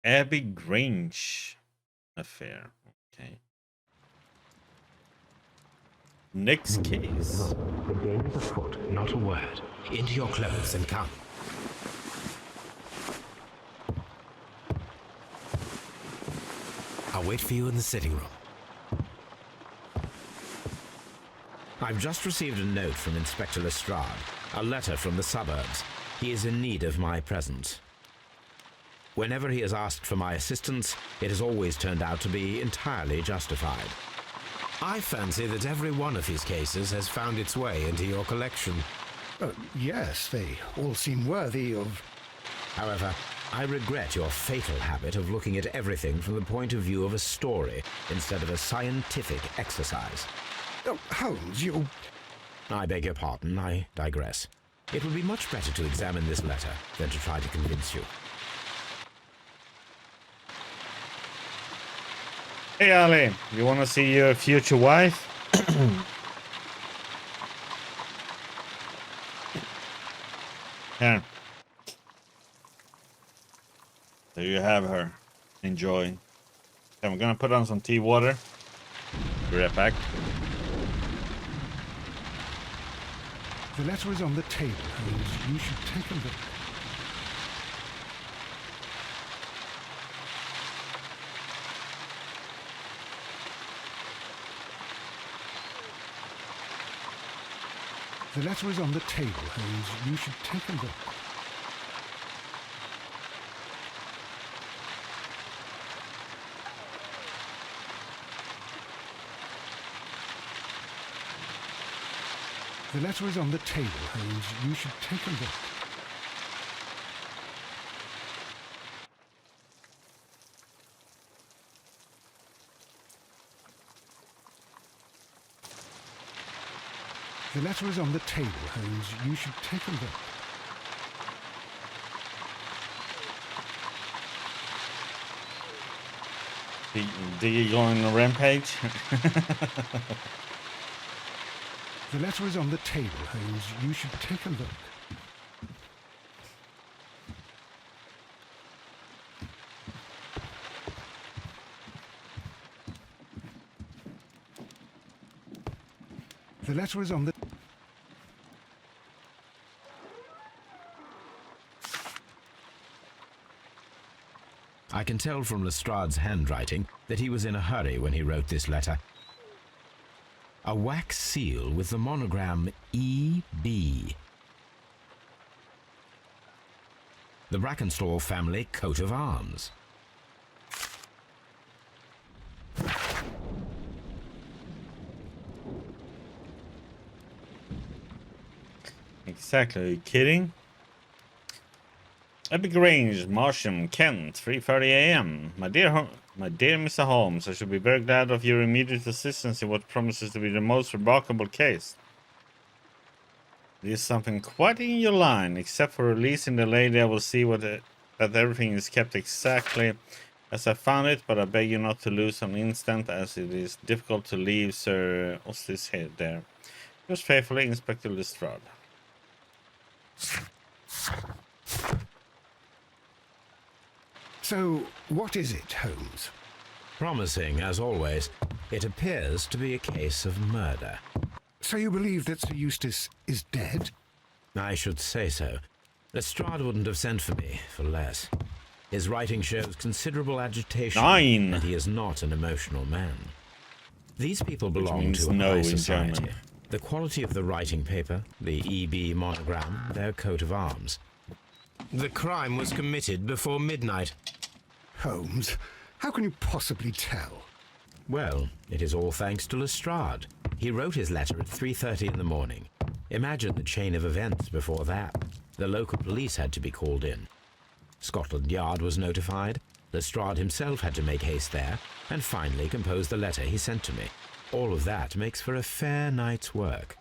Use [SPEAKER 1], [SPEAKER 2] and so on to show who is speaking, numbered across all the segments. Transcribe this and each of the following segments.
[SPEAKER 1] Abbey Grange Affair. Okay. Next case.
[SPEAKER 2] The game is afoot, not a word. Into your clothes and come. I'll wait for you in the sitting room. I've just received a note from Inspector Lestrade, a letter from the suburbs. He is in need of my presence. Whenever he has asked for my assistance, it has always turned out to be entirely justified. I fancy that every one of his cases has found its way into your collection.
[SPEAKER 3] Yes, they all seem worthy of...
[SPEAKER 2] However, I regret your fatal habit of looking at everything from the point of view of a story instead of a scientific exercise.
[SPEAKER 3] Oh, Holmes, you...
[SPEAKER 2] I beg your pardon, I digress. It would be much better to examine this letter than to try to convince you.
[SPEAKER 1] Hey Ali, you want to see your future wife? Here. There you have her. Enjoy. Okay, I'm gonna put on some tea water. Be right back.
[SPEAKER 3] The letter is on the table, Holmes. You should take a look. The letter is on the table, Holmes. You should take a look. The letter is on the table, Holmes. You should take a look. The letter is on the table, Holmes. You should take a look.
[SPEAKER 1] Did you go on a rampage?
[SPEAKER 3] The letter is on the table, Holmes. You should take a look. The letter is on the...
[SPEAKER 2] I can tell from Lestrade's handwriting that he was in a hurry when he wrote this letter. A wax seal with the monogram E.B. The Brackenstall family coat of arms.
[SPEAKER 1] Exactly. Are you kidding? Abbey Grange, Marsham, Kent, 3:30 a.m. My dear Mr. Holmes, I should be very glad of your immediate assistance in what promises to be the most remarkable case. It is something quite in your line, except for releasing the lady. I will see that everything is kept exactly as I found it, but I beg you not to lose an instant, as it is difficult to leave Sir Ostis head there. Yours faithfully, Inspector Lestrade.
[SPEAKER 3] So, what is it, Holmes?
[SPEAKER 2] Promising, as always, it appears to be a case of murder.
[SPEAKER 3] So you believe that Sir Eustace is dead?
[SPEAKER 2] I should say so. Lestrade wouldn't have sent for me for less. His writing shows considerable agitation,
[SPEAKER 1] 9.
[SPEAKER 2] and he is not an emotional man. These people belong to a
[SPEAKER 1] no
[SPEAKER 2] high
[SPEAKER 1] in
[SPEAKER 2] society.
[SPEAKER 1] German.
[SPEAKER 2] The quality of the writing paper, the EB monogram, their coat of arms. The crime was committed before midnight.
[SPEAKER 3] Holmes, how can you possibly tell?
[SPEAKER 2] Well, it is all thanks to Lestrade. He wrote his letter at 3:30 in the morning. Imagine the chain of events before that. The local police had to be called in. Scotland Yard was notified. Lestrade himself had to make haste there, and finally compose the letter he sent to me. All of that makes for a fair night's work.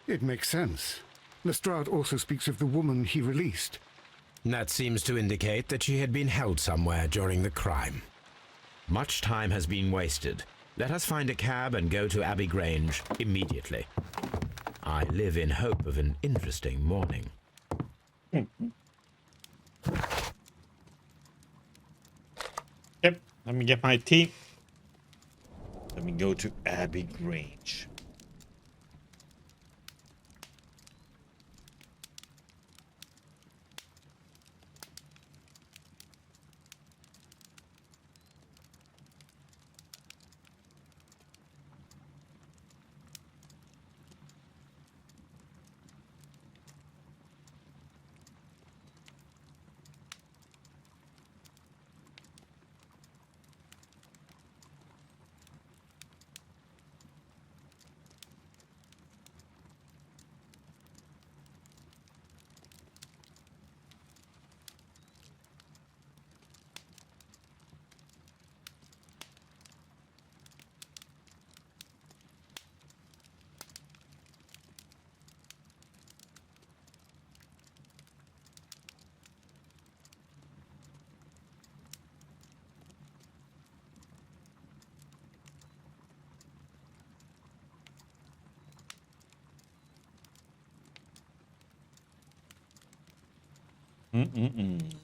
[SPEAKER 3] It makes sense. Lestrade also speaks of the woman he released.
[SPEAKER 2] That seems to indicate that she had been held somewhere during the crime. Much time has been wasted. Let us find a cab and go to Abbey Grange immediately. I live in hope of an interesting morning.
[SPEAKER 1] Let me get my tea. Let me go to Abbey Grange.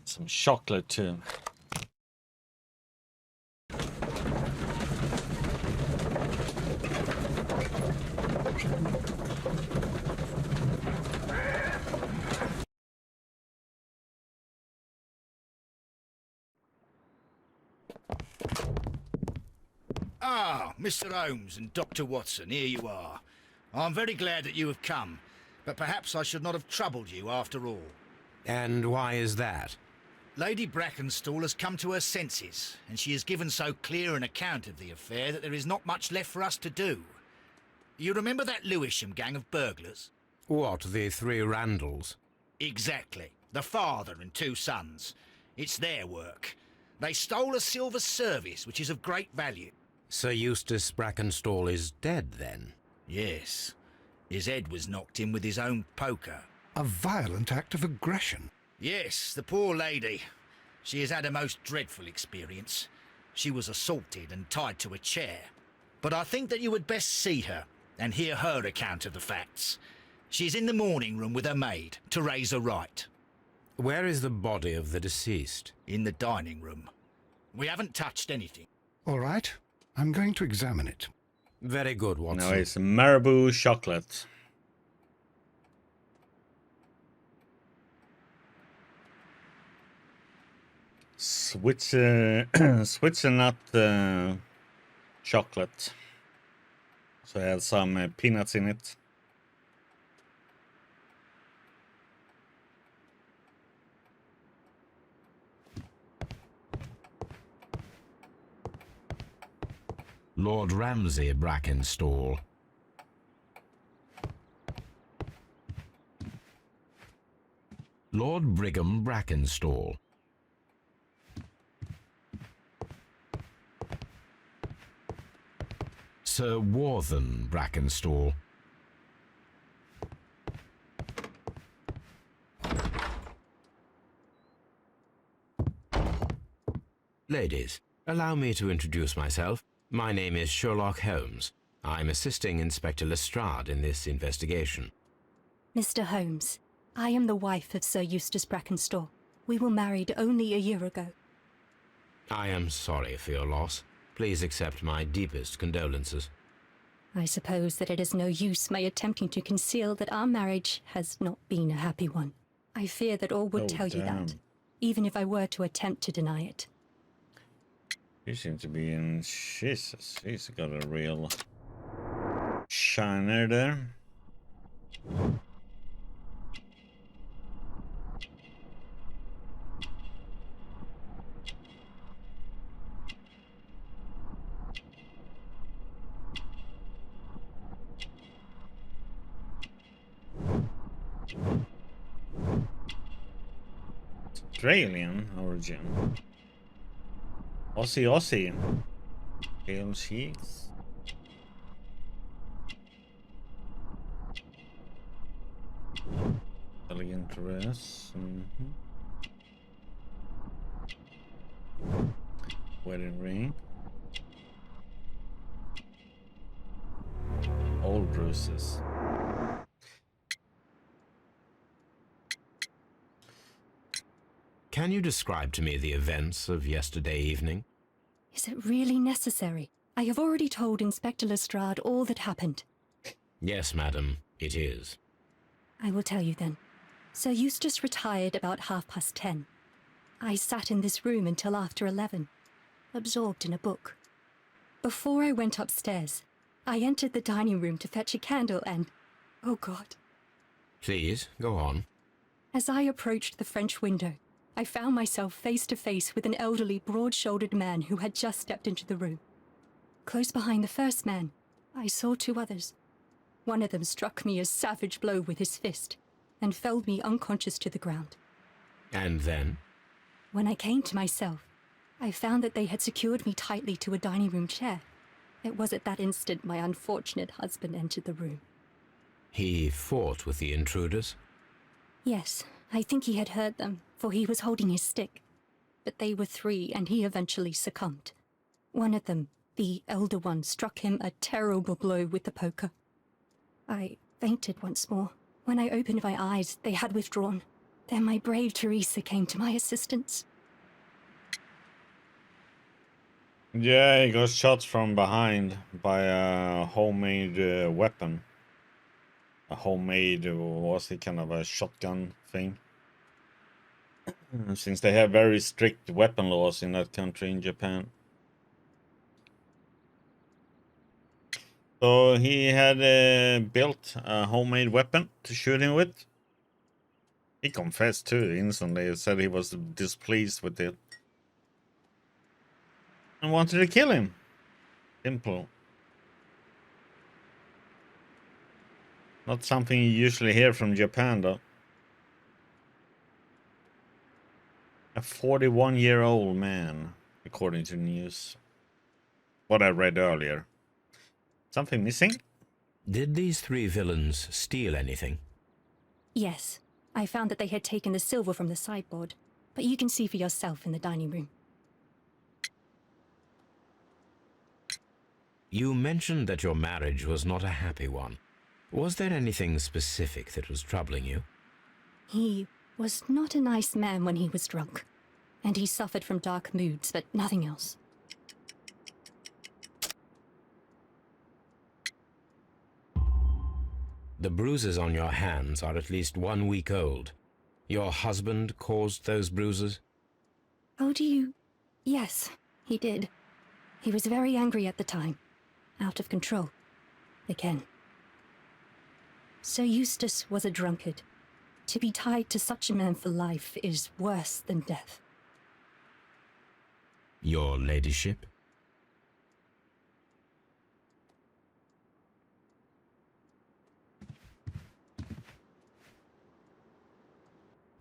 [SPEAKER 1] Some chocolate too.
[SPEAKER 4] Ah, Mr. Holmes and Dr. Watson, here you are. I'm very glad that you have come, but perhaps I should not have troubled you after all.
[SPEAKER 2] And why is that?
[SPEAKER 4] Lady Brackenstall has come to her senses, and she has given so clear an account of the affair that there is not much left for us to do. You remember that Lewisham gang of burglars?
[SPEAKER 2] What, the three Randalls?
[SPEAKER 4] Exactly. The father and two sons. It's their work. They stole a silver service, which is of great value.
[SPEAKER 2] Sir Eustace Brackenstall is dead, then?
[SPEAKER 4] Yes. His head was knocked in with his own poker.
[SPEAKER 3] A violent act of aggression.
[SPEAKER 4] Yes, the poor lady. She has had a most dreadful experience. She was assaulted and tied to a chair. But I think that you would best see her and hear her account of the facts. She's in the morning room with her maid, Teresa Wright.
[SPEAKER 2] Where is the body of the deceased?
[SPEAKER 4] In the dining room. We haven't touched anything.
[SPEAKER 3] All right, I'm going to examine it.
[SPEAKER 2] Very good, Watson.
[SPEAKER 1] No, it's marabou chocolate. Switzernut chocolate. So I have some peanuts in it.
[SPEAKER 2] Lord Ramsay Brackenstall. Lord Brigham Brackenstall. Sir Warthen Brackenstall. Ladies, allow me to introduce myself. My name is Sherlock Holmes. I'm assisting Inspector Lestrade in this investigation.
[SPEAKER 5] Mr. Holmes, I am the wife of Sir Eustace Brackenstall. We were married only a year ago.
[SPEAKER 2] I am sorry for your loss. Please accept my deepest condolences.
[SPEAKER 5] I suppose that it is no use my attempting to conceal that our marriage has not been a happy one. I fear that all would tell you that, even if I were to attempt to deny it.
[SPEAKER 1] You seem to be in... Jesus, she's got a real shiner there. Australian origin. Aussie. Pale cheeks. Elegant dress. Wedding ring. Old bruises.
[SPEAKER 2] Can you describe to me the events of yesterday evening?
[SPEAKER 5] Is it really necessary? I have already told Inspector Lestrade all that happened.
[SPEAKER 2] Yes, madam, it is.
[SPEAKER 5] I will tell you then. Sir Eustace retired about 10:30. I sat in this room until after 11, absorbed in a book. Before I went upstairs, I entered the dining room to fetch a candle and... oh God.
[SPEAKER 2] Please, go on.
[SPEAKER 5] As I approached the French window, I found myself face to face with an elderly, broad-shouldered man who had just stepped into the room. Close behind the first man, I saw two others. One of them struck me a savage blow with his fist and felled me unconscious to the ground.
[SPEAKER 2] And then?
[SPEAKER 5] When I came to myself, I found that they had secured me tightly to a dining room chair. It was at that instant my unfortunate husband entered the room.
[SPEAKER 2] He fought with the intruders?
[SPEAKER 5] Yes, I think he had heard them, for he was holding his stick. But they were three, and he eventually succumbed. One of them, the elder one, struck him a terrible blow with the poker. I fainted once more. When I opened my eyes, they had withdrawn. Then my brave Teresa came to my assistance.
[SPEAKER 1] Yeah, he got shot from behind by a homemade weapon. A homemade, was it kind of a shotgun thing? Since they have very strict weapon laws in that country, in Japan. So he had built a homemade weapon to shoot him with. He confessed too instantly. He said he was displeased with it. And wanted to kill him. Simple. Not something you usually hear from Japan, though. A 41-year-old man, according to the news. What I read earlier. Something missing?
[SPEAKER 2] Did these three villains steal anything?
[SPEAKER 5] Yes, I found that they had taken the silver from the sideboard, but you can see for yourself in the dining room.
[SPEAKER 2] You mentioned that your marriage was not a happy one. Was there anything specific that was troubling you?
[SPEAKER 5] He was not a nice man when he was drunk, and he suffered from dark moods, but nothing else.
[SPEAKER 2] The bruises on your hands are at least 1 week old. Your husband caused those bruises?
[SPEAKER 5] Oh, do you? Yes, he did. He was very angry at the time. Out of control. Again. Sir Eustace was a drunkard. To be tied to such a man for life is worse than death.
[SPEAKER 2] Your ladyship?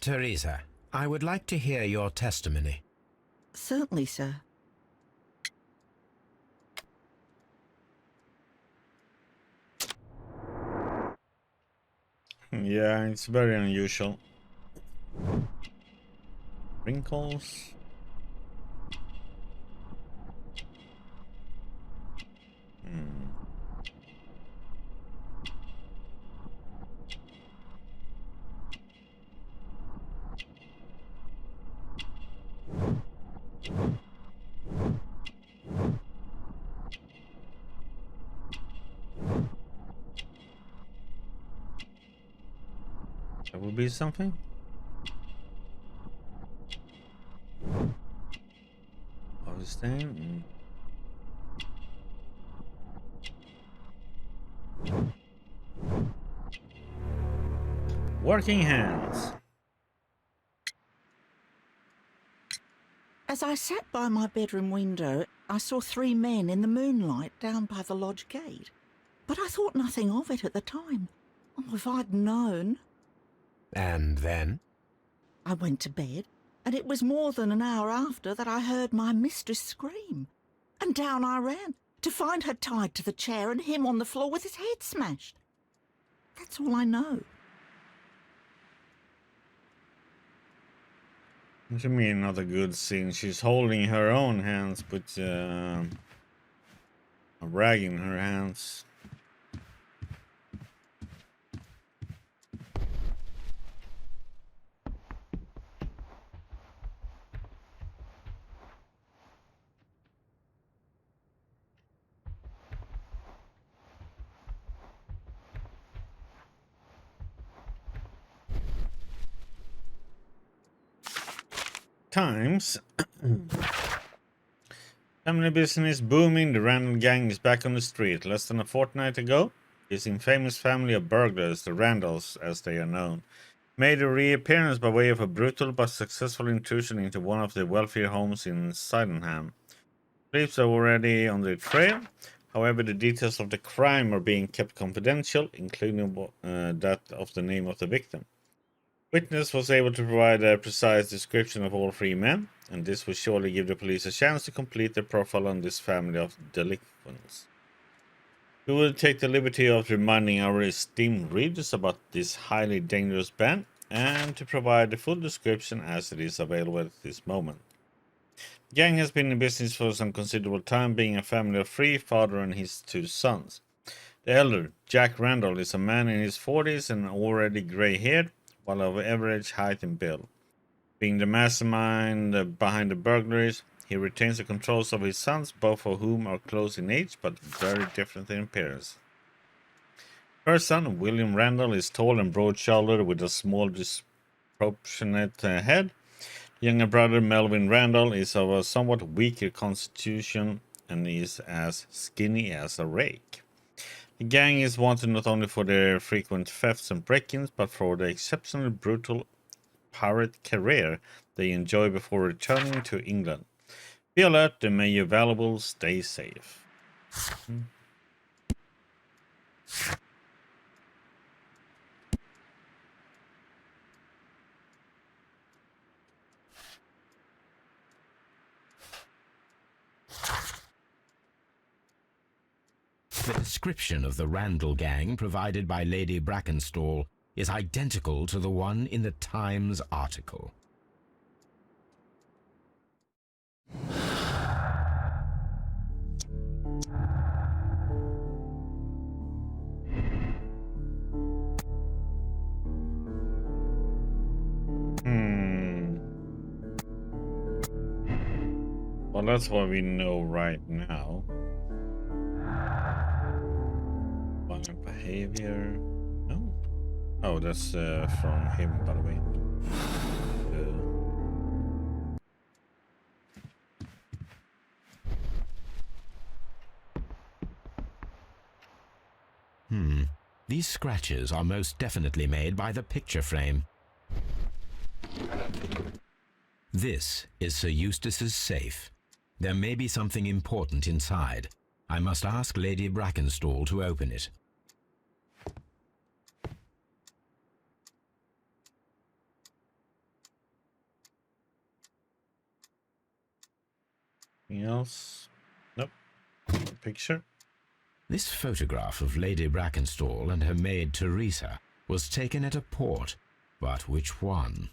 [SPEAKER 2] Teresa, I would like to hear your testimony.
[SPEAKER 6] Certainly, sir.
[SPEAKER 1] Yeah, it's very unusual. Wrinkles. That would be something. Understand? Working hands.
[SPEAKER 6] As I sat by my bedroom window, I saw three men in the moonlight down by the lodge gate. But I thought nothing of it at the time. Oh, if I'd known.
[SPEAKER 2] And then?
[SPEAKER 6] I went to bed, and it was more than an hour after that I heard my mistress scream. And down I ran, to find her tied to the chair and him on the floor with his head smashed. That's all I know.
[SPEAKER 1] What do you mean, not a good scene? She's holding her own hands, but a rag in her hands. times. Family business booming. The Randall gang is back on the street. Less than a fortnight ago, this infamous family of burglars, the Randalls as they are known, made a reappearance by way of a brutal but successful intrusion into one of the wealthier homes in Sydenham. Police are already on the trail. However, the details of the crime are being kept confidential, including that of the name of the victim. Witness was able to provide a precise description of all three men, and this will surely give the police a chance to complete their profile on this family of delinquents. We will take the liberty of reminding our esteemed readers about this highly dangerous band, and to provide the full description as it is available at this moment. The gang has been in business for some considerable time, being a family of three, father and his two sons. The elder, Jack Randall, is a man in his 40s and already grey-haired, while of average height and build. Being the mastermind behind the burglaries, he retains the controls of his sons, both of whom are close in age but very different in appearance. First son, William Randall, is tall and broad-shouldered with a small disproportionate head. Younger brother, Melvin Randall, is of a somewhat weaker constitution and is as skinny as a rake. The gang is wanted not only for their frequent thefts and break-ins, but for the exceptionally brutal pirate career they enjoy before returning to England. Be alert, they may be valuable, stay safe.
[SPEAKER 2] The description of the Randall gang provided by Lady Brackenstall is identical to the one in the Times article.
[SPEAKER 1] Well, that's what we know right now. Violent behavior. No. Oh, that's from him, by the way.
[SPEAKER 2] These scratches are most definitely made by the picture frame. This is Sir Eustace's safe. There may be something important inside. I must ask Lady Brackenstall to open it.
[SPEAKER 1] Anything else? Nope. Picture.
[SPEAKER 2] This photograph of Lady Brackenstall and her maid Teresa was taken at a port, but which one?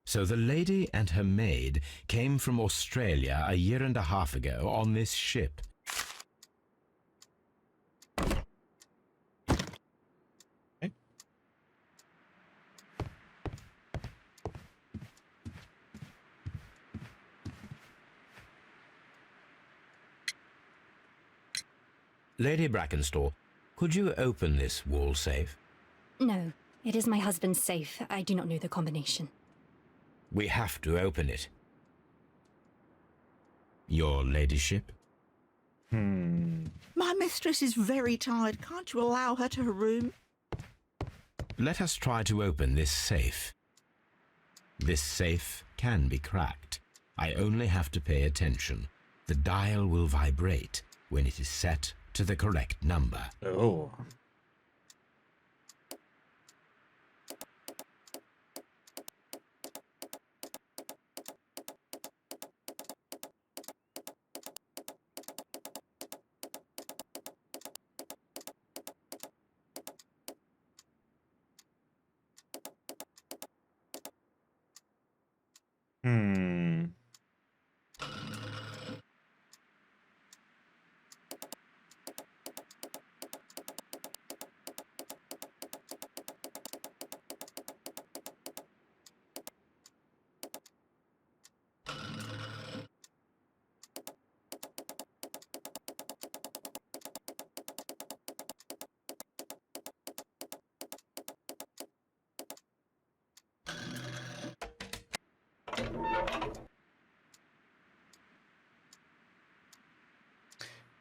[SPEAKER 2] So the lady and her maid came from Australia a year and a half ago on this ship. Lady Brackenstall, could you open this wall safe?
[SPEAKER 5] No, it is my husband's safe. I do not know the combination.
[SPEAKER 2] We have to open it. Your ladyship?
[SPEAKER 6] My mistress is very tired. Can't you allow her to her room?
[SPEAKER 2] Let us try to open this safe. This safe can be cracked. I only have to pay attention. The dial will vibrate when it is set to the correct number.
[SPEAKER 1] Oh.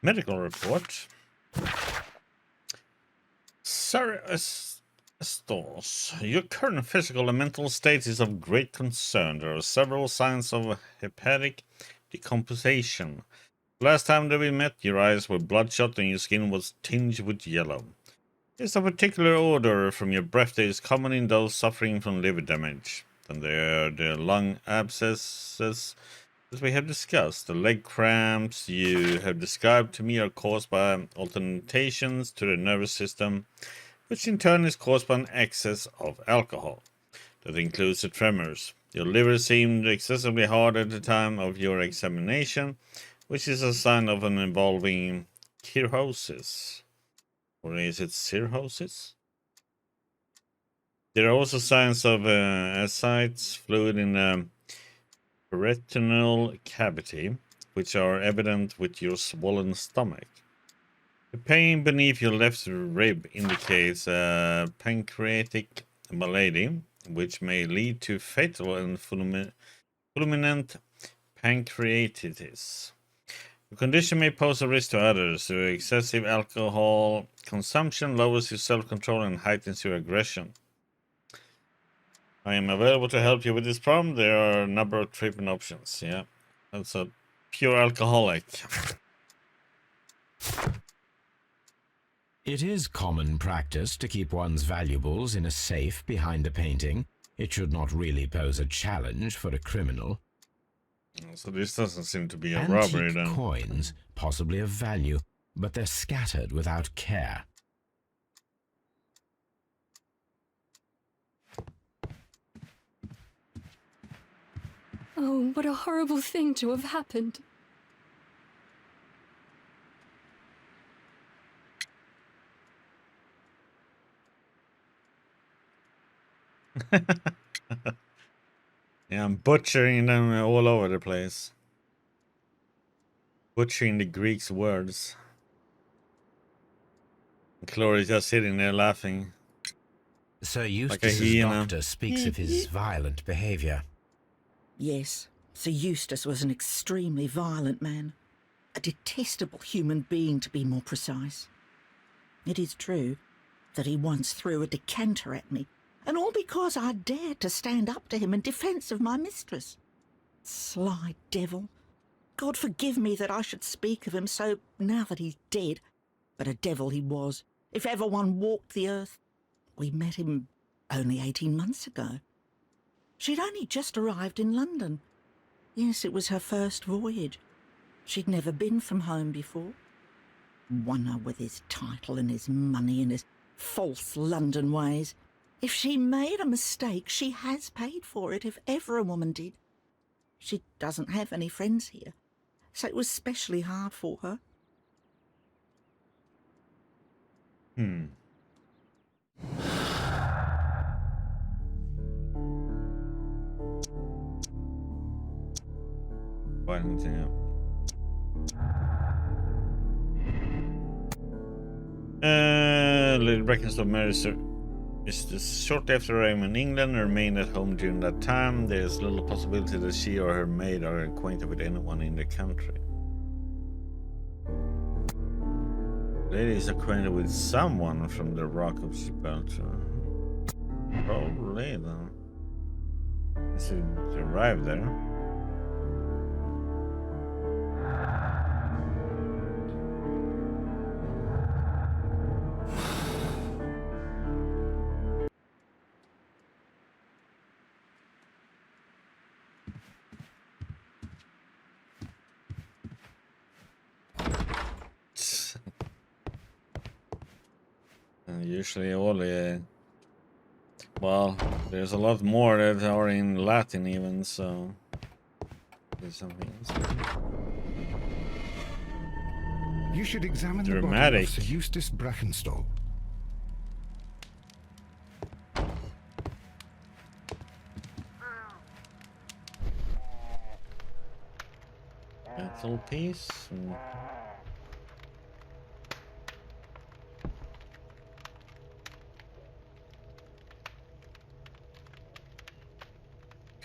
[SPEAKER 1] Medical report. Sir Estos, your current physical and mental state is of great concern. There are several signs of hepatic decomposition. Last time that we met, your eyes were bloodshot and your skin was tinged with yellow. It's a particular odor from your breath that is common in those suffering from liver damage. Then there are the lung abscesses, as we have discussed. The leg cramps you have described to me are caused by alternations to the nervous system, which in turn is caused by an excess of alcohol. That includes the tremors. Your liver seemed excessively hard at the time of your examination, which is a sign of an evolving cirrhosis. Or is it cirrhosis? There are also signs of ascites, fluid in the peritoneal cavity, which are evident with your swollen stomach. The pain beneath your left rib indicates pancreatic malady, which may lead to fatal and fulminant pancreatitis. The condition may pose a risk to others. Excessive alcohol consumption lowers your self-control and heightens your aggression. I am available to help you with this problem. There are a number of treatment options. Yeah, that's a pure alcoholic.
[SPEAKER 2] It is common practice to keep one's valuables in a safe behind a painting. It should not really pose a challenge for a criminal.
[SPEAKER 1] So this doesn't seem to be a robbery
[SPEAKER 2] Antique
[SPEAKER 1] then.
[SPEAKER 2] coins, possibly of value, but they're scattered without care.
[SPEAKER 5] Oh, what a horrible thing to have happened.
[SPEAKER 1] Yeah, I'm butchering them all over the place. Butchering the Greek's words. Chloe's just sitting there laughing.
[SPEAKER 2] Sir Eustace's
[SPEAKER 1] hyena.
[SPEAKER 2] doctor speaks of his violent behaviour.
[SPEAKER 6] Yes, Sir Eustace was an extremely violent man. A detestable human being, to be more precise. It is true that he once threw a decanter at me, and all because I dared to stand up to him in defence of my mistress. Sly devil. God forgive me that I should speak of him so now that he's dead, but a devil he was, if ever one walked the earth. We met him only 18 months ago. She'd only just arrived in London. Yes, it was her first voyage. She'd never been from home before. Wonder with his title and his money and his false London ways. If she made a mistake, she has paid for it, if ever a woman did. She doesn't have any friends here, so it was especially hard for her.
[SPEAKER 1] Why anything up? Lady Brackenstone married Sir. Is this shortly after arriving in England and remained at home during that time? There is little possibility that she or her maid are acquainted with anyone in the country. Lady is acquainted with someone from the Rock of Gibraltar. Probably then. She arrived there. Usually all the... Well, there's a lot more that are in Latin even, so... There's something else.
[SPEAKER 3] You should examine the body
[SPEAKER 1] Dramatic.
[SPEAKER 3] of Sir Eustace Brackenstall.
[SPEAKER 1] Battle piece.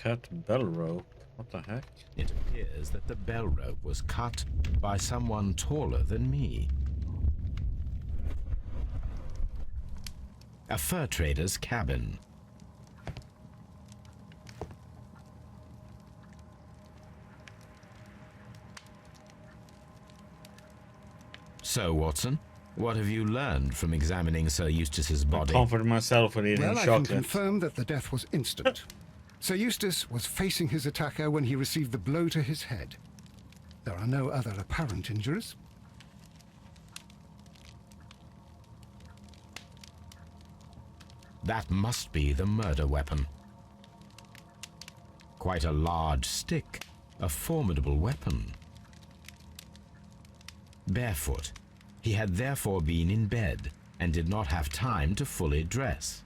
[SPEAKER 1] Cut bell rope. What the heck?
[SPEAKER 2] It appears that the bell rope was cut by someone taller than me. A fur trader's cabin. So, Watson, what have you learned from examining Sir Eustace's
[SPEAKER 1] I
[SPEAKER 2] body?
[SPEAKER 1] comforted myself with eating
[SPEAKER 3] Well, I can
[SPEAKER 1] chocolate.
[SPEAKER 3] confirm that the death was instant. Sir Eustace was facing his attacker when he received the blow to his head. There are no other apparent injuries.
[SPEAKER 2] That must be the murder weapon. Quite a large stick, a formidable weapon. Barefoot, he had therefore been in bed and did not have time to fully dress.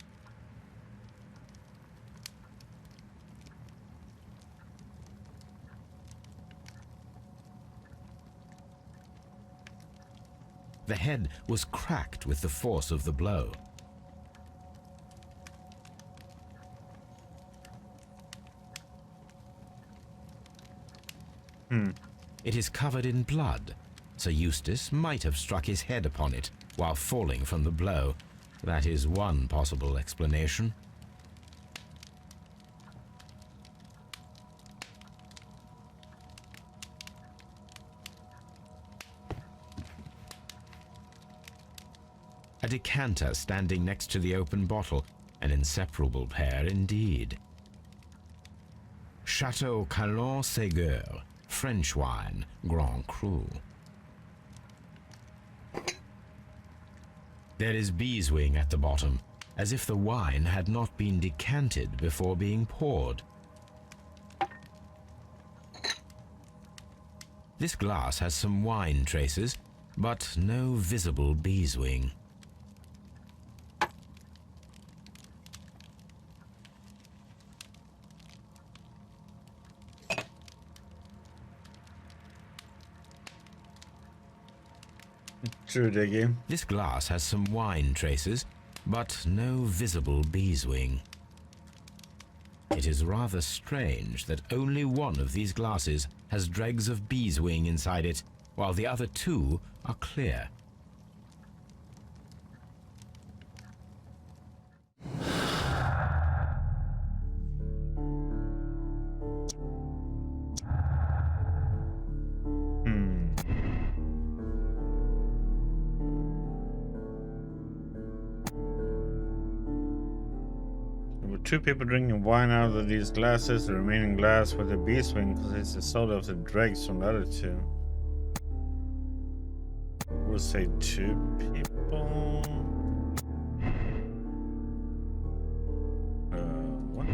[SPEAKER 2] The head was cracked with the force of the blow. It is covered in blood. Sir Eustace might have struck his head upon it while falling from the blow. That is one possible explanation. A decanter standing next to the open bottle, an inseparable pair indeed. Chateau Calon Ségur, French wine, Grand Cru. There is beeswing at the bottom, as if the wine had not been decanted before being poured. This glass has some wine traces, but no visible beeswing.
[SPEAKER 1] True, Diggy.
[SPEAKER 2] This glass has some wine traces, but no visible beeswing. It is rather strange that only one of these glasses has dregs of beeswing inside it, while the other two are clear.
[SPEAKER 1] Two people drinking wine out of these glasses. The remaining glass with the beeswing consists the soda of the dregs from the other two. We'll say two people. What?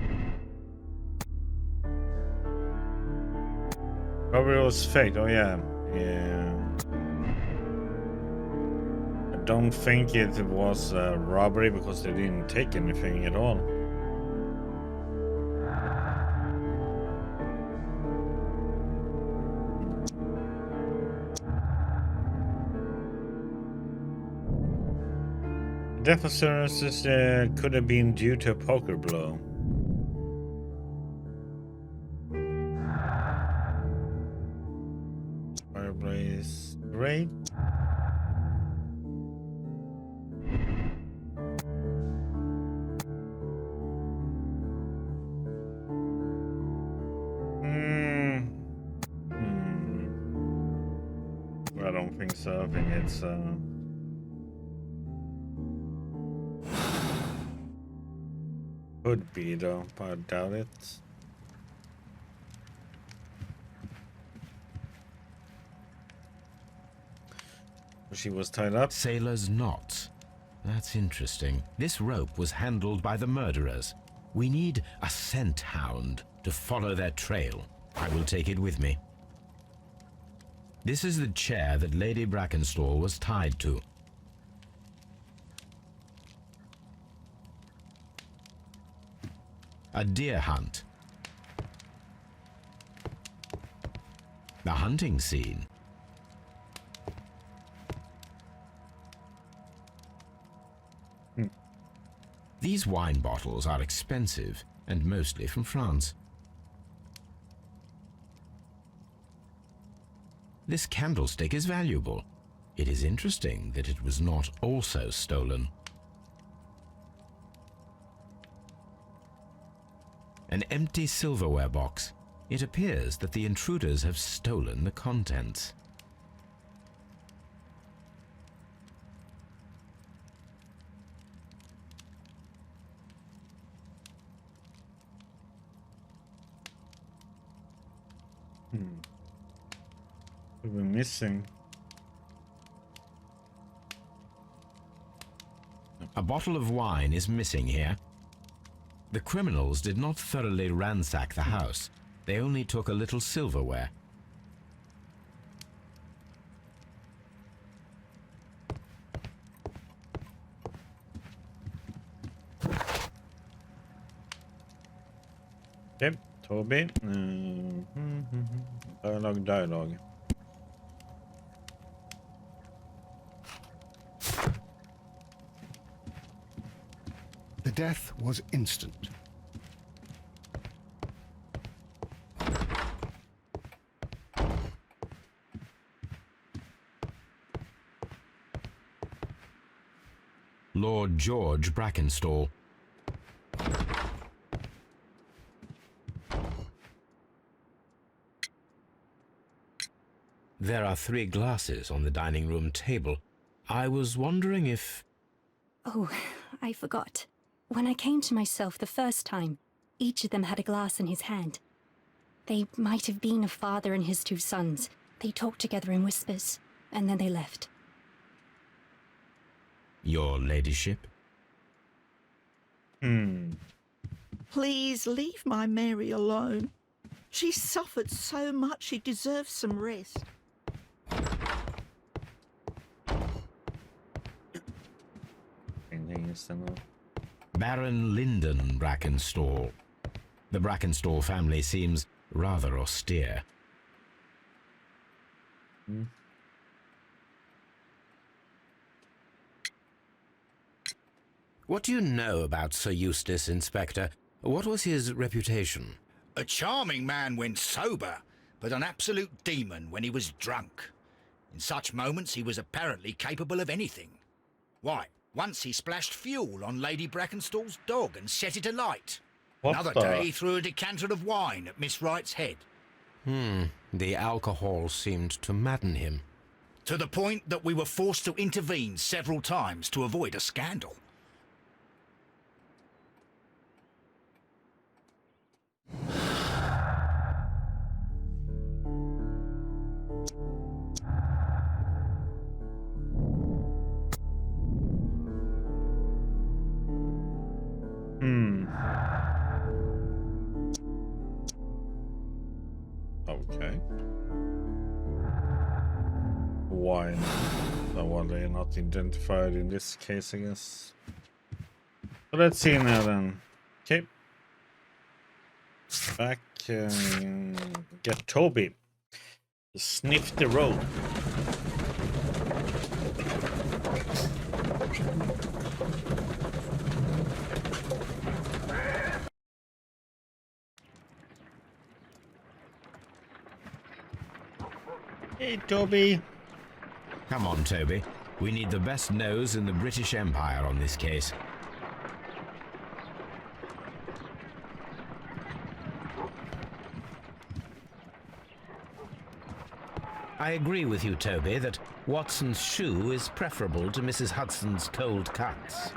[SPEAKER 1] Robbery was faked. Oh yeah, yeah. I don't think it was a robbery because they didn't take anything at all. Death of Sir Eustace could have been due to a poker blow. Fireplace, great. I don't think so. I think it's could be though, but I doubt it. She was tied up.
[SPEAKER 2] Sailor's knots. That's interesting. This rope was handled by the murderers. We need a scent hound to follow their trail. I will take it with me. This is the chair that Lady Brackenstall was tied to. A deer hunt. The hunting scene. These wine bottles are expensive and mostly from France. This candlestick is valuable. It is interesting that it was not also stolen. An empty silverware box. It appears that the intruders have stolen the contents.
[SPEAKER 1] We've been missing.
[SPEAKER 2] A bottle of wine is missing here. The criminals did not thoroughly ransack the house. They only took a little silverware.
[SPEAKER 1] Okay, Toby. Dialogue.
[SPEAKER 3] The death was instant.
[SPEAKER 2] Lord George Brackenstall. There are 3 glasses on the dining room table. I was wondering if...
[SPEAKER 5] Oh, I forgot. When I came to myself the first time, each of them had a glass in his hand. They might have been a father and his 2 sons. They talked together in whispers, and then they left.
[SPEAKER 2] Your ladyship?
[SPEAKER 6] Please leave my Mary alone. She suffered so much, she deserves some rest.
[SPEAKER 2] Baron Lyndon Brackenstall. The Brackenstall family seems rather austere. What do you know about Sir Eustace, Inspector? What was his reputation?
[SPEAKER 4] A charming man when sober, but an absolute demon when he was drunk. In such moments he was apparently capable of anything. Why, once he splashed fuel on Lady Brackenstall's dog and set it alight. Another day he threw a decanter of wine at Miss Wright's head.
[SPEAKER 2] The alcohol seemed to madden him.
[SPEAKER 4] To the point that we were forced to intervene several times to avoid a scandal.
[SPEAKER 1] Okay. Why? So why they're not identified in this case, I guess. So let's see now then. Okay. Back get Toby to sniff the road. Hey, Toby.
[SPEAKER 2] Come on, Toby. We need the best nose in the British Empire on this case. I agree with you, Toby, that Watson's shoe is preferable to Mrs. Hudson's cold cuts.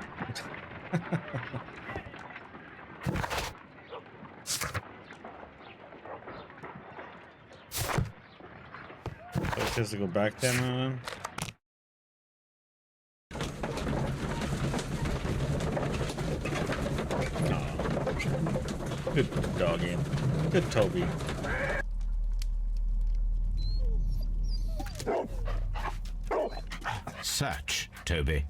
[SPEAKER 1] Just to go back then. Good doggy. Good Toby.
[SPEAKER 2] Search, Toby.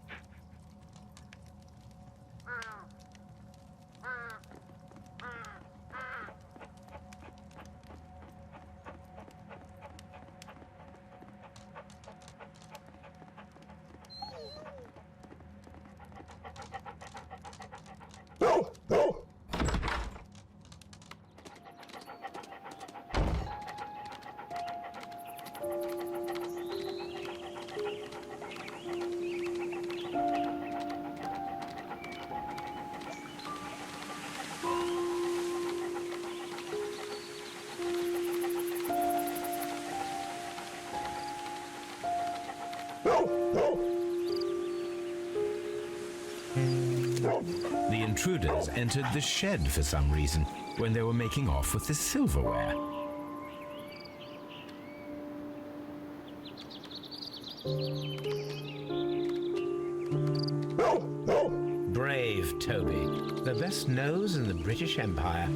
[SPEAKER 2] The intruders entered the shed for some reason when they were making off with the silverware. Brave Toby, the best nose in the British Empire.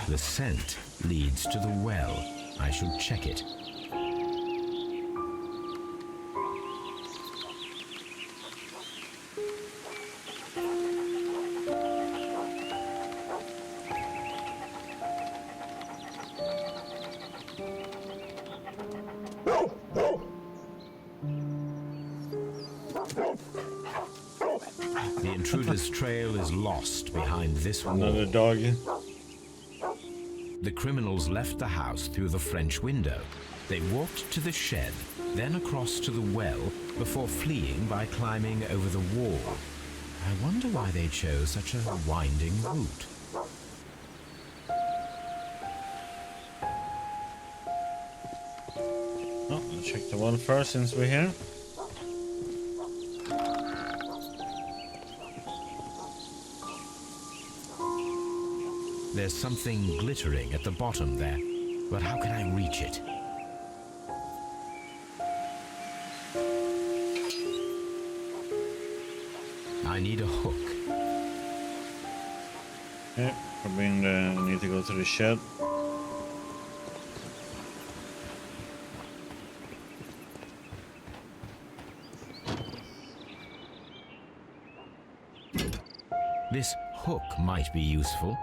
[SPEAKER 2] The scent leads to the well. I should check it. The intruder's trail is lost behind this wall.
[SPEAKER 1] Another dog.
[SPEAKER 2] The criminals left the house through the French window. They walked to the shed, then across to the well, before fleeing by climbing over the wall. I wonder why they chose such a winding route.
[SPEAKER 1] Oh, I'll check the well first since we're here.
[SPEAKER 2] There's something glittering at the bottom there, but how can I reach it? I need a hook.
[SPEAKER 1] Yeah, probably need to go to the shed.
[SPEAKER 2] This hook might be useful.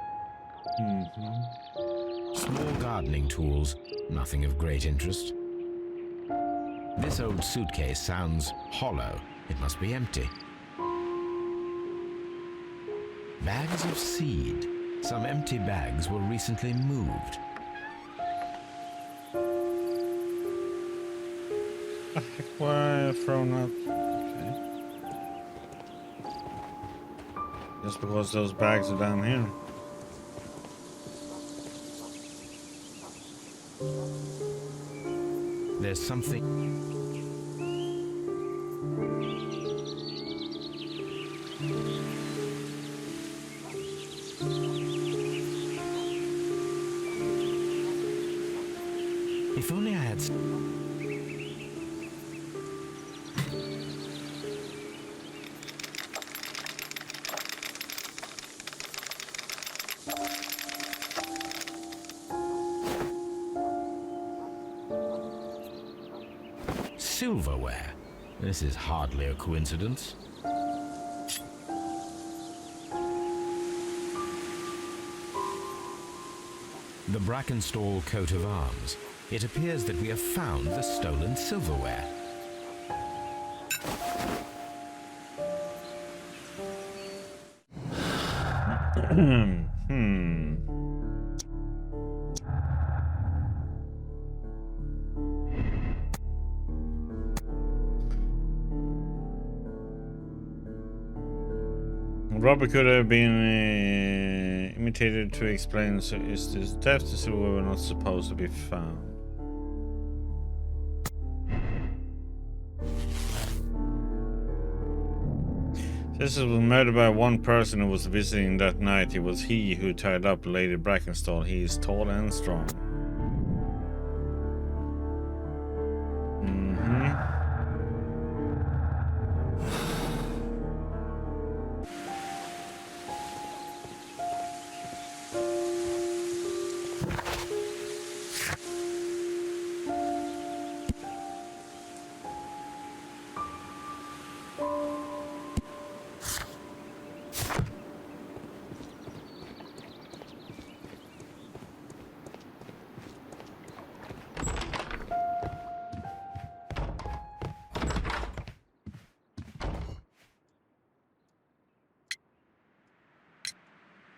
[SPEAKER 2] Small gardening tools, nothing of great interest. This old suitcase sounds hollow. It must be empty. Bags of seed. Some empty bags were recently moved.
[SPEAKER 1] Why thrown up? Okay. Just because those bags are down here.
[SPEAKER 2] There's something. If only I had. Silverware. This is hardly a coincidence. The Brackenstall coat of arms. It appears that we have found the stolen silverware.
[SPEAKER 1] Robert could have been imitated to explain so is this theft the silverware not supposed to be found. This was murdered by one person who was visiting that night. It was he who tied up Lady Brackenstall. He is tall and strong.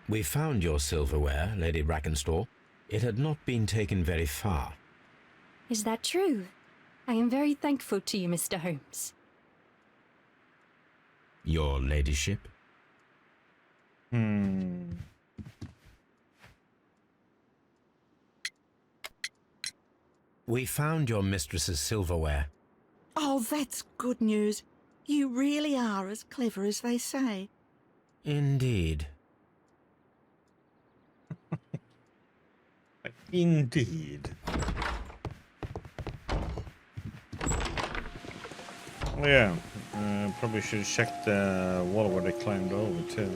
[SPEAKER 2] We found your silverware, Lady Brackenstall. It had not been taken very far.
[SPEAKER 5] Is that true? I am very thankful to you, Mr. Holmes.
[SPEAKER 2] Your ladyship? We found your mistress's silverware.
[SPEAKER 6] Oh, that's good news. You really are as clever as they say.
[SPEAKER 2] Indeed.
[SPEAKER 1] Indeed. Oh yeah, probably should have checked the wall where they climbed over too.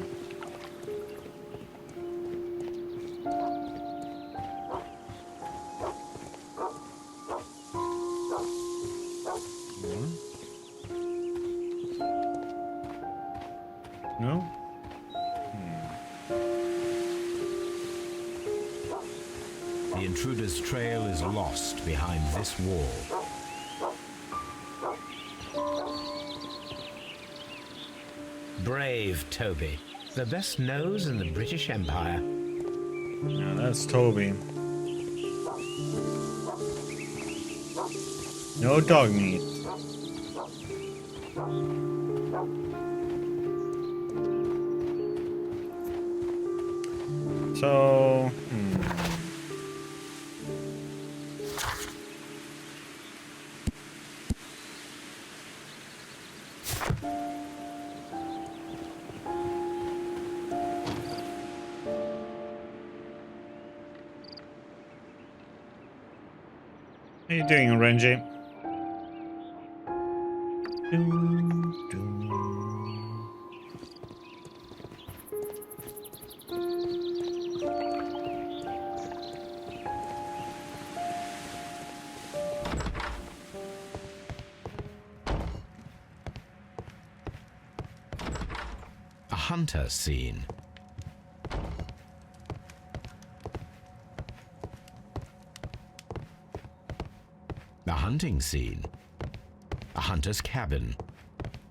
[SPEAKER 1] No?
[SPEAKER 2] The intruder's trail is lost behind this wall. Brave Toby. The best nose in the British Empire.
[SPEAKER 1] Yeah, that's Toby. No dog meat. So, How you doing, Renji?
[SPEAKER 2] A hunter scene. A hunting scene. A hunter's cabin.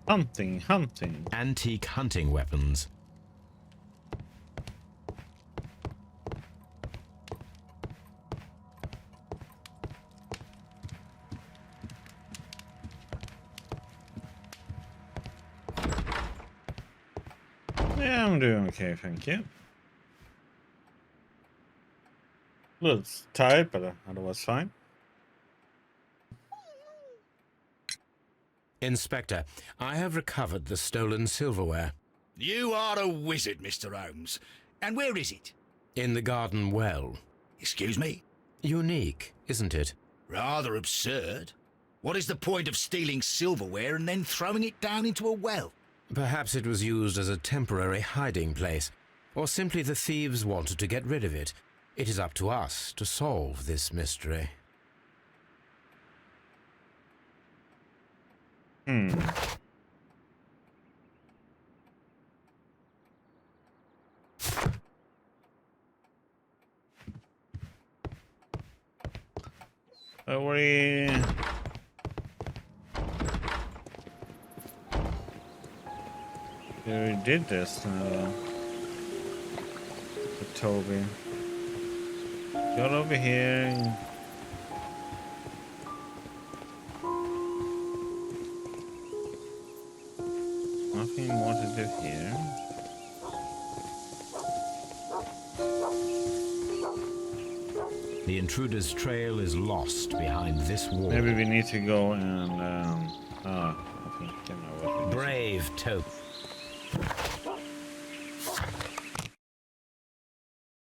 [SPEAKER 1] Hunting.
[SPEAKER 2] Antique hunting weapons.
[SPEAKER 1] Yeah, I'm doing okay, thank you. A little tired, but otherwise fine.
[SPEAKER 2] Inspector, I have recovered the stolen silverware.
[SPEAKER 4] You are a wizard, Mr. Holmes. And where is it?
[SPEAKER 2] In the garden well.
[SPEAKER 4] Excuse me?
[SPEAKER 2] Unique, isn't it?
[SPEAKER 4] Rather absurd. What is the point of stealing silverware and then throwing it down into a well?
[SPEAKER 2] Perhaps it was used as a temporary hiding place, or simply the thieves wanted to get rid of it. It is up to us to solve this mystery.
[SPEAKER 1] We did this with Toby. Got over here. Nothing more to do here.
[SPEAKER 2] The intruder's trail is lost behind this wall.
[SPEAKER 1] Maybe we need to go and I think I know what we need.
[SPEAKER 2] Brave Toby.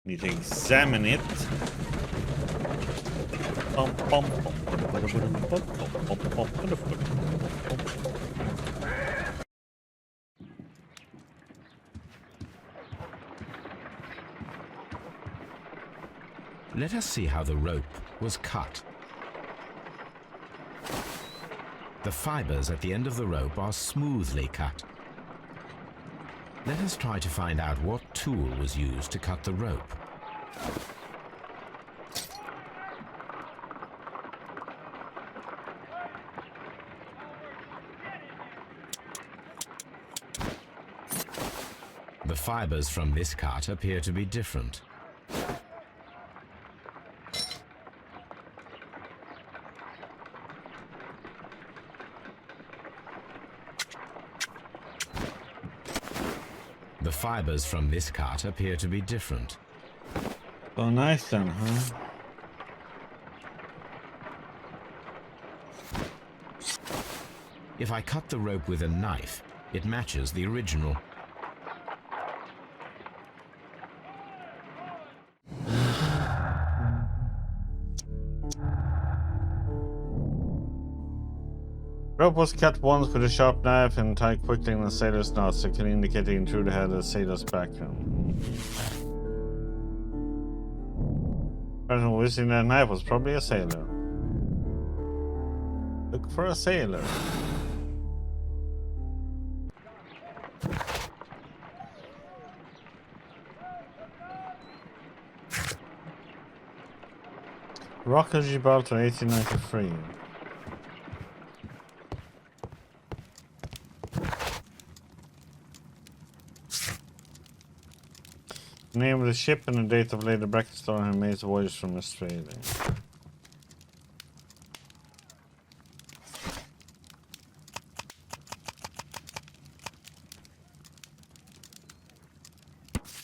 [SPEAKER 1] Need to examine it.
[SPEAKER 2] Let us see how the rope was cut. The fibers at the end of the rope are smoothly cut. Let us try to find out what tool was used to cut the rope. The fibers from this cut appear to be different. The fibers from this cut appear to be different.
[SPEAKER 1] So nice then, huh?
[SPEAKER 2] If I cut the rope with a knife, it matches the original.
[SPEAKER 1] Rope was cut once with a sharp knife and tied quickly in a sailor's knot, so it can indicate the intruder had a sailor's background. The person who was using that knife was probably a sailor. Look for a sailor. Rock of Gibraltar, 1893. The name of the ship and the date of Lady Brackenstone and made the voyage from Australia.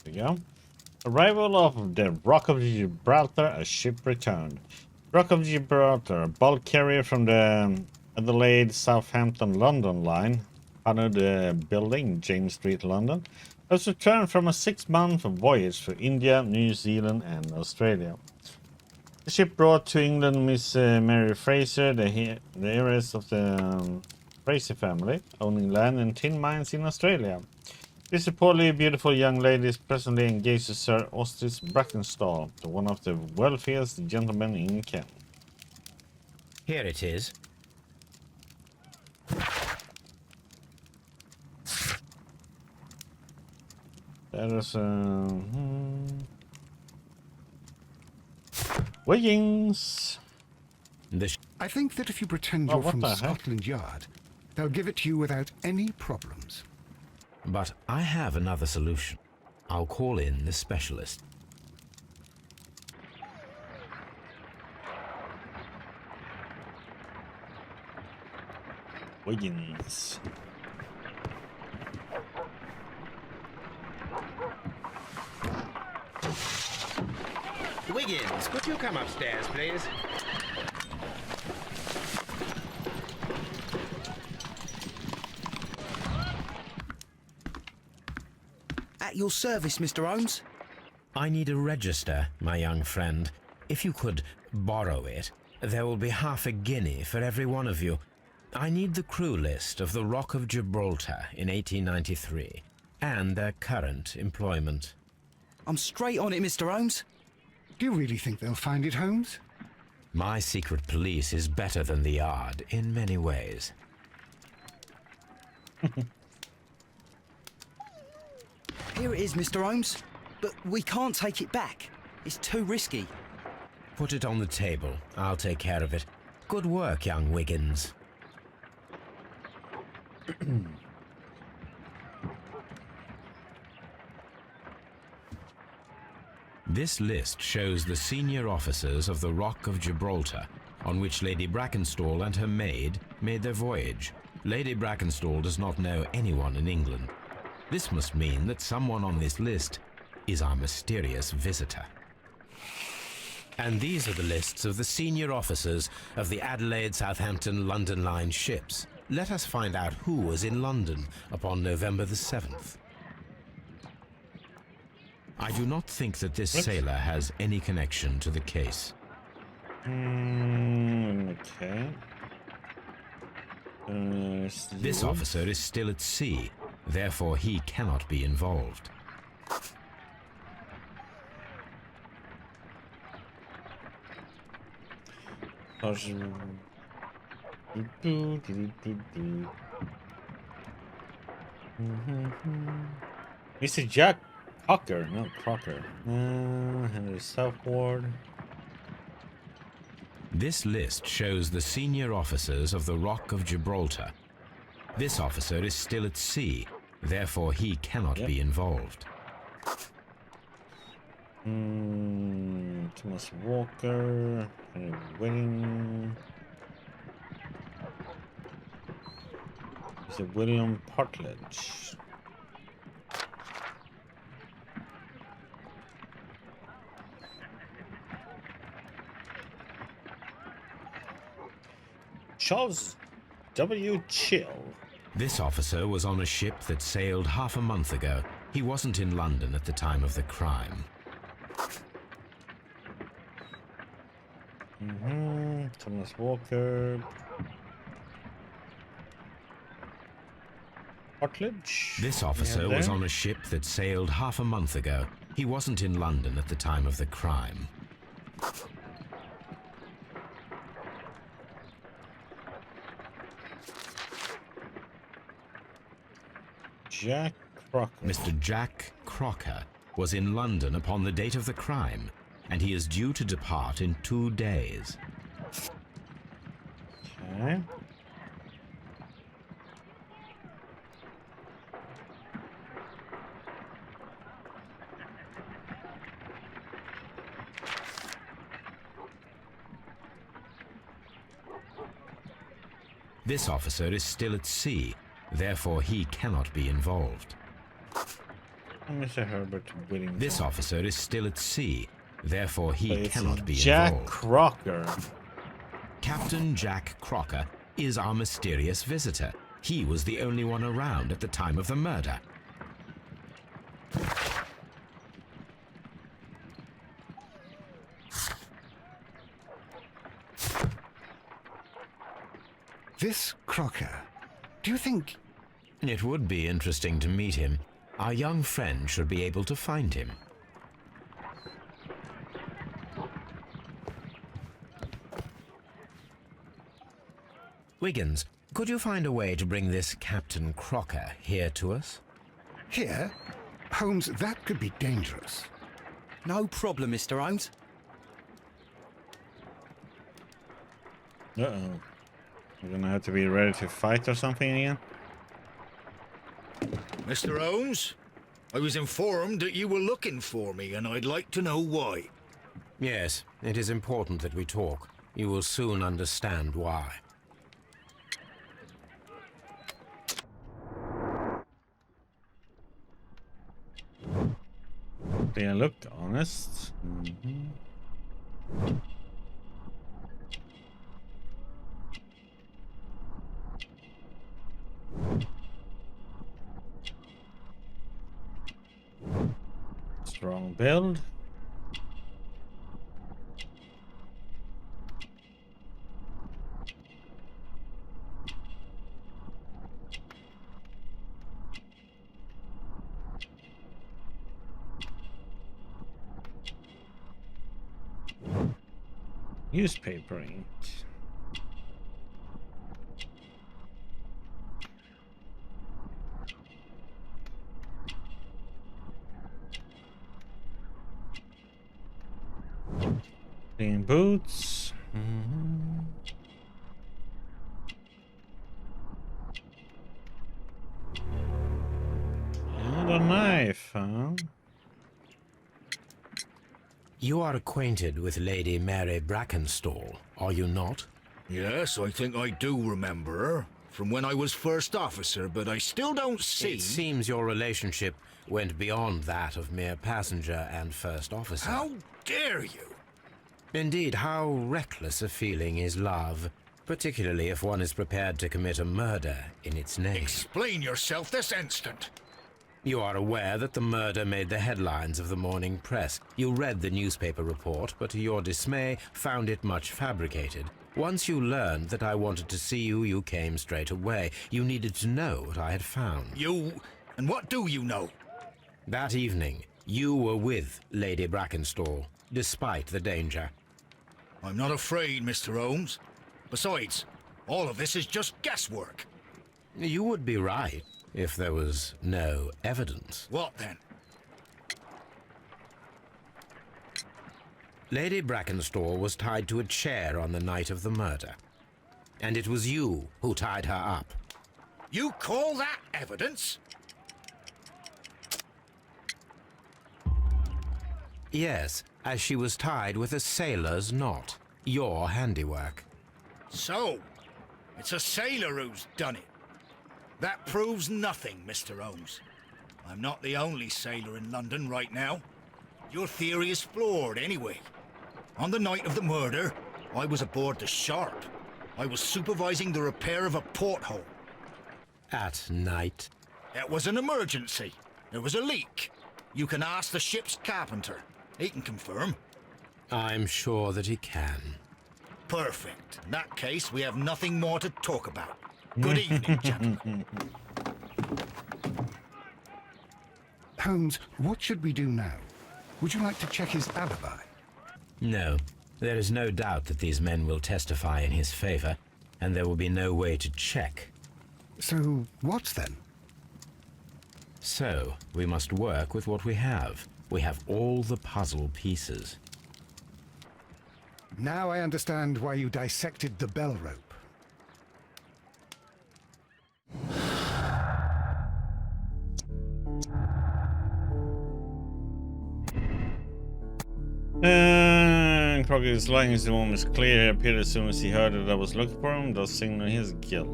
[SPEAKER 1] There we go. Arrival of the Rock of Gibraltar, a ship returned. Rock of Gibraltar, a bulk carrier from the Adelaide, Southampton, London line, under the building, James Street, London, has returned from a 6-month voyage to India, New Zealand, and Australia. The ship brought to England Miss Mary Fraser, the heiress of the Fraser family, owning land and tin mines in Australia. This reportedly beautiful young lady is presently engaged to Sir Austin Brackenstall, one of the wealthiest gentlemen in Kent.
[SPEAKER 2] Here it is.
[SPEAKER 1] That is Wiggins.
[SPEAKER 3] I think that if you pretend
[SPEAKER 1] Oh,
[SPEAKER 3] you're
[SPEAKER 1] what
[SPEAKER 3] from
[SPEAKER 1] the heck?
[SPEAKER 3] Scotland Yard, they'll give it to you without any problems.
[SPEAKER 2] But I have another solution. I'll call in the specialist.
[SPEAKER 1] Wiggins.
[SPEAKER 2] Wiggins, could you come upstairs, please?
[SPEAKER 7] At your service, Mr. Holmes.
[SPEAKER 2] I need a register, my young friend. If you could borrow it, there will be half a guinea for every one of you. I need the crew list of the Rock of Gibraltar in 1893 and their current employment.
[SPEAKER 7] I'm straight on it, Mr. Holmes.
[SPEAKER 3] Do you really think they'll find it, Holmes?
[SPEAKER 2] My secret police is better than the Yard in many ways.
[SPEAKER 7] Here it is, Mr. Holmes. But we can't take it back. It's too risky.
[SPEAKER 2] Put it on the table. I'll take care of it. Good work, young Wiggins. This list shows the senior officers of the Rock of Gibraltar, on which Lady Brackenstall and her maid made their voyage. Lady Brackenstall does not know anyone in England. This must mean that someone on this list is our mysterious visitor. And these are the lists of the senior officers of the Adelaide, Southampton, London line ships. Let us find out who was in London upon November the 7th. I do not think that this sailor has any connection to the case.
[SPEAKER 1] Okay.
[SPEAKER 2] This officer is still at sea, therefore he cannot be involved.
[SPEAKER 1] Mr. Jack Crocker, no Crocker. Henry Southward.
[SPEAKER 2] This list shows the senior officers of the Rock of Gibraltar. This officer is still at sea, Therefore, he cannot be involved.
[SPEAKER 1] Thomas Walker, Henry William. Is it William Partridge? Charles W. Chill.
[SPEAKER 2] This officer was on a ship that sailed half a month ago. He wasn't in London at the time of the crime.
[SPEAKER 1] Thomas Walker. Partridge.
[SPEAKER 2] This officer was on a ship that sailed half a month ago. He wasn't in London at the time of the crime.
[SPEAKER 1] Jack Crocker.
[SPEAKER 2] Mr. Jack Crocker was in London upon the date of the crime, and he is due to depart in 2 days.
[SPEAKER 1] Okay.
[SPEAKER 2] This officer is still at sea, therefore he cannot be involved.
[SPEAKER 1] Mr. Herbert Whittington.
[SPEAKER 2] This officer is still at sea, therefore he
[SPEAKER 1] It's
[SPEAKER 2] cannot be
[SPEAKER 1] Jack
[SPEAKER 2] involved.
[SPEAKER 1] Crocker.
[SPEAKER 2] Captain Jack Crocker is our mysterious visitor. He was the only one around at the time of the murder.
[SPEAKER 3] This Crocker, do you think...
[SPEAKER 2] It would be interesting to meet him. Our young friend should be able to find him. Wiggins, could you find a way to bring this Captain Crocker here to us?
[SPEAKER 3] Here? Holmes, that could be dangerous.
[SPEAKER 7] No problem, Mr. Holmes.
[SPEAKER 1] Uh-oh. We're gonna have to be ready to fight or something again?
[SPEAKER 4] Mr. Holmes, I was informed that you were looking for me, and I'd like to know why.
[SPEAKER 2] Yes, it is important that we talk. You will soon understand why.
[SPEAKER 1] They looked honest. Strong build. Newspaper ink. Clean boots. And a knife, huh?
[SPEAKER 2] You are acquainted with Lady Mary Brackenstall, are you not?
[SPEAKER 4] Yes, I think I do remember her from when I was first officer, but I still don't see...
[SPEAKER 2] It seems your relationship went beyond that of mere passenger and first officer.
[SPEAKER 4] How dare you?
[SPEAKER 2] Indeed, how reckless a feeling is love, particularly if one is prepared to commit a murder in its name.
[SPEAKER 4] Explain yourself this instant.
[SPEAKER 2] You are aware that the murder made the headlines of the morning press. You read the newspaper report, but to your dismay, found it much fabricated. Once you learned that I wanted to see you, you came straight away. You needed to know what I had found.
[SPEAKER 4] You... and what do you know?
[SPEAKER 2] That evening, you were with Lady Brackenstall, despite the danger.
[SPEAKER 4] I'm not afraid, Mr. Holmes. Besides, all of this is just guesswork.
[SPEAKER 2] You would be right if there was no evidence.
[SPEAKER 4] What then?
[SPEAKER 2] Lady Brackenstall was tied to a chair on the night of the murder. And it was you who tied her up.
[SPEAKER 4] You call that evidence?
[SPEAKER 2] Yes, as she was tied with a sailor's knot. Your handiwork.
[SPEAKER 4] So, it's a sailor who's done it. That proves nothing, Mr. Holmes. I'm not the only sailor in London right now. Your theory is flawed anyway. On the night of the murder, I was aboard the Sharp. I was supervising the repair of a porthole.
[SPEAKER 2] At night?
[SPEAKER 4] It was an emergency. There was a leak. You can ask the ship's carpenter. He can confirm.
[SPEAKER 2] I'm sure that he can.
[SPEAKER 4] Perfect. In that case, we have nothing more to talk about. Good evening, gentlemen.
[SPEAKER 3] Holmes, what should we do now? Would you like to check his alibi?
[SPEAKER 2] No. There is no doubt that these men will testify in his favor, and there will be no way to check.
[SPEAKER 3] So, what then?
[SPEAKER 2] So, we must work with what we have. We have all the puzzle pieces.
[SPEAKER 3] Now I understand why you dissected the bell rope.
[SPEAKER 1] Crockett's lying as the one was clear. He appeared as soon as he heard that I was looking for him, thus signaling his guilt.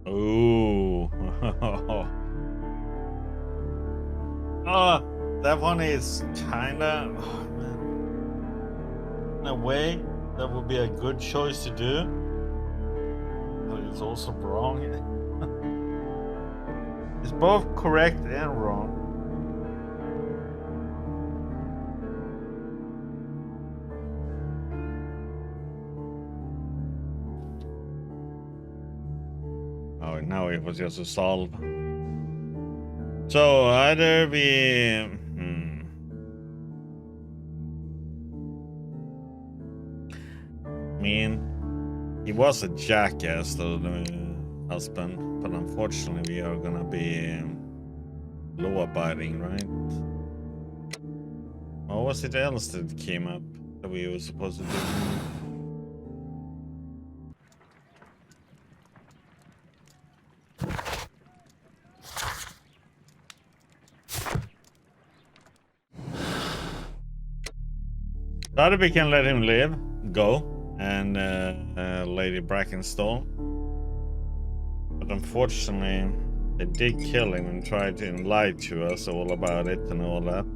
[SPEAKER 1] Ooh. That one is kinda, man. In a way, that would be a good choice to do, but it's also wrong. It's both correct and wrong. Oh, now it was just a solve. So either we I mean, he was a jackass, though, the husband, but unfortunately we are gonna be law-abiding, right? What was it else that came up that we were supposed to do? Either we can let him go, and Lady Brackenstall. But unfortunately, they did kill him and tried to lie to us all about it and all that.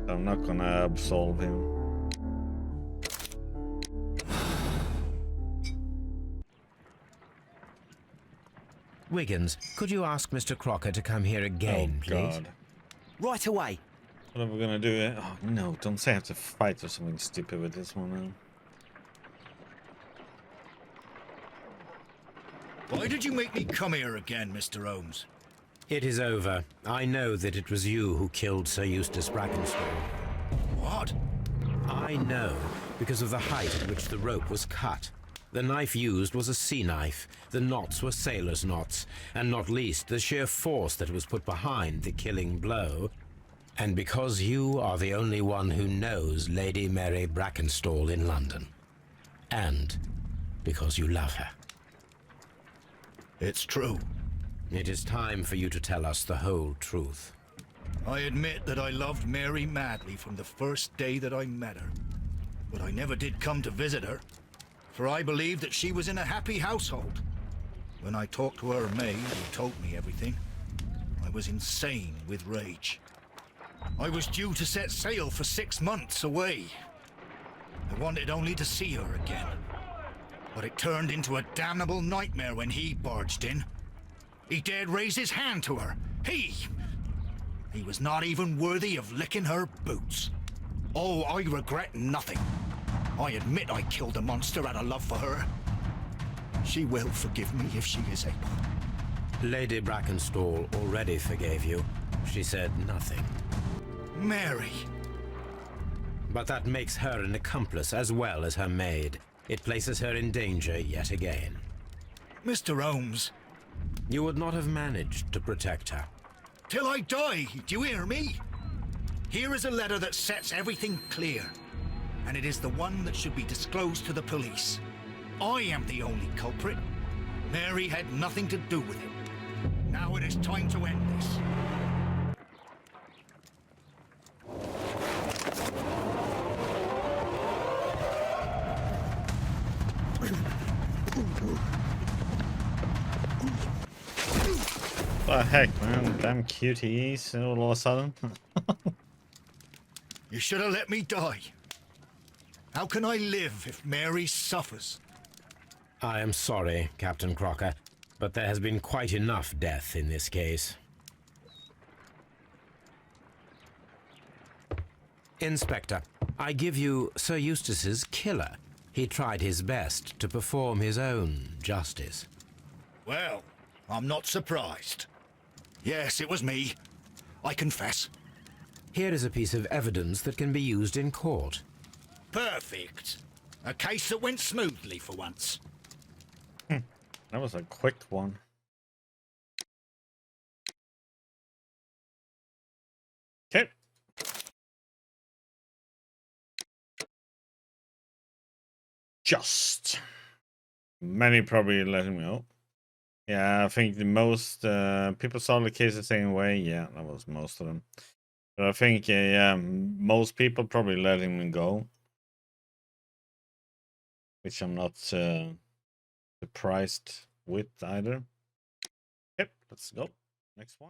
[SPEAKER 1] So I'm not gonna absolve him.
[SPEAKER 2] Wiggins, could you ask Mr. Crocker to come here again,
[SPEAKER 1] Oh,
[SPEAKER 2] please?
[SPEAKER 1] God.
[SPEAKER 7] Right away.
[SPEAKER 1] What are we gonna do? Oh, no, don't say I have to fight or something stupid with this one now.
[SPEAKER 4] Why did you make me come here again, Mr. Holmes?
[SPEAKER 2] It is over. I know that it was you who killed Sir Eustace Brackenstall.
[SPEAKER 4] What?
[SPEAKER 2] I know because of the height at which the rope was cut. The knife used was a sea knife. The knots were sailor's knots, and not least the sheer force that was put behind the killing blow. And because you are the only one who knows Lady Mary Brackenstall in London. And because you love her.
[SPEAKER 4] It's true.
[SPEAKER 2] It is time for you to tell us the whole truth.
[SPEAKER 4] I admit that I loved Mary madly from the first day that I met her. But I never did come to visit her, for I believed that she was in a happy household. When I talked to her maid, who told me everything, I was insane with rage. I was due to set sail for 6 months away. I wanted only to see her again. But it turned into a damnable nightmare when he barged in. He dared raise his hand to her. He was not even worthy of licking her boots. Oh, I regret nothing. I admit I killed the monster out of love for her. She will forgive me if she is able.
[SPEAKER 2] Lady Brackenstall already forgave you. She said nothing.
[SPEAKER 4] Mary.
[SPEAKER 2] But that makes her an accomplice as well as her maid. It places her in danger yet again.
[SPEAKER 4] Mr. Holmes,
[SPEAKER 2] You would not have managed to protect her.
[SPEAKER 4] Till I die, do you hear me? Here is a letter that sets everything clear, and it is the one that should be disclosed to the police. I am the only culprit. Mary had nothing to do with it. Now it is time to end this.
[SPEAKER 1] What the heck, man? Damn cuties all of a sudden.
[SPEAKER 4] You should have let me die. How can I live if Mary suffers?
[SPEAKER 2] I am sorry, Captain Crocker, but there has been quite enough death in this case. Inspector, I give you Sir Eustace's killer. He tried his best to perform his own justice.
[SPEAKER 4] Well, I'm not surprised. Yes, it was me. I confess.
[SPEAKER 2] Here is a piece of evidence that can be used in court.
[SPEAKER 4] Perfect. A case that went smoothly for once.
[SPEAKER 1] That was a quick one. Okay. Just. Many probably letting me know. Yeah, I think the most people saw the case the same way. Yeah, that was most of them. But I think yeah, most people probably letting me go, which I'm not surprised with either. Yep, let's go. Next one.